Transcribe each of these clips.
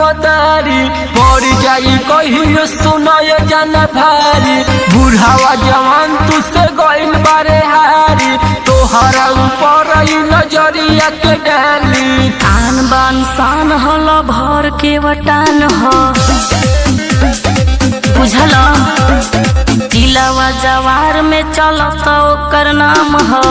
रंगदारी पड़ जाई कहियो सुनाय जाना भारी। बुढ़ावा जवान तुसे गइल बारे हारी तोहरा ऊपर नजरिया के डाली। आन बान शान हल भर के वटान हो बुझल जिलावा जवार में चलत ओकर नाम हो।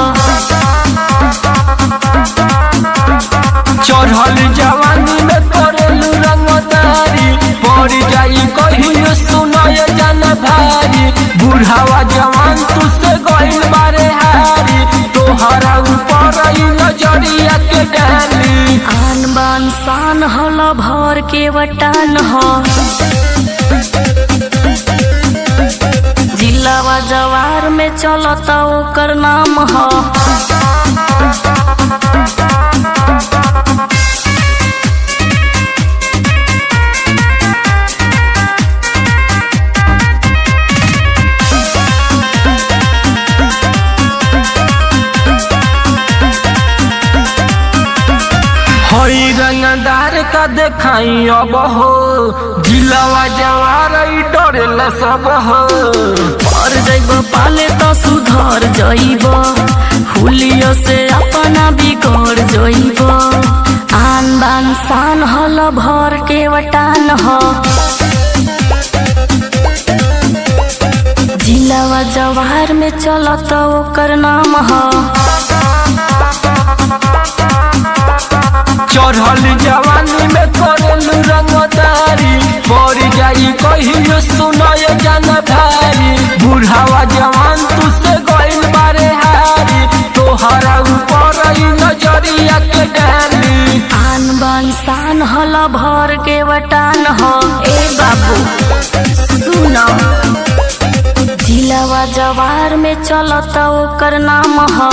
चढ़ल जवानी में करेलू रंगदारी पड़ जाई कहियो सुनाय जाना भारी। बुढ़ावा जवान तुसे गइल बारे हारी तोहरा ऊपर नजरिया के डाली। आन बान शान हल भर के वटान हो जिलावा जवार में चलत ओकर नाम हो। हई रंगदार का देखाई अब हो जिलावा जवार डरेला सब हो। पर जइब पाले तो सुधर जइब हुलियो से अपना बिगड़ जइब। आन बान शान हल भर के वटान हो जिलावा जवार में चलत ओकर नाम हो। चढ़ल जवानी में करेलू रंगदारी पड़ जाई कहियो सुनाय जाना भारी। बुढ़ावा जवान तुसे गइल बारे हारी तोहरा ऊपर नजरिया के डाली। आन बान शान हल भर के वटान हो। ए बाबू सुनो जिलावा जवार में चलत ओकर नाम हो।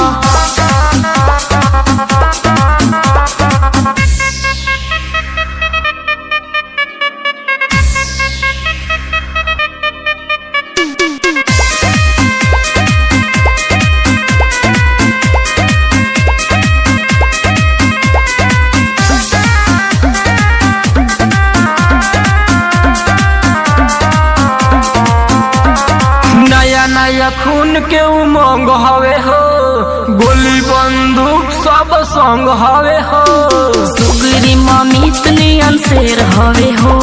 नया नया खून के उमंग हवे हो गोली बंदूक सब संग हवे हो। सुगरी ममित नियन शेर हवे हो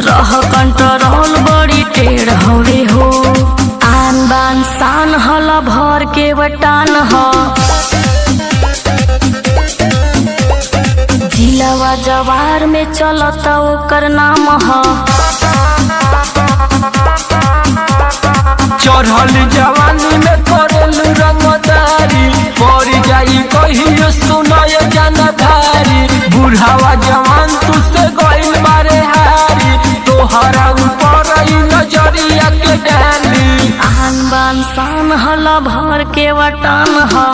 रह कंट्रोल बड़ी टेढ़ हवे हो। आन बान शान हल भर के वटान हो जिलावा जवार में चलत ओकर नाम हो। चढ़ल जवानी में करेलू रंगदारी पड़ जाई कहियो सुनाय जाना भारी। बुढ़ावा जवान तुसे गइल बारे हारी तोहरा ऊपर नजरिया के डाली। आन बान शान हल भर के वटान हो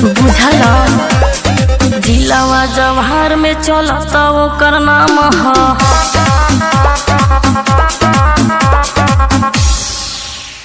बुझल जिलावा जवार में चलत ओकर नाम हो।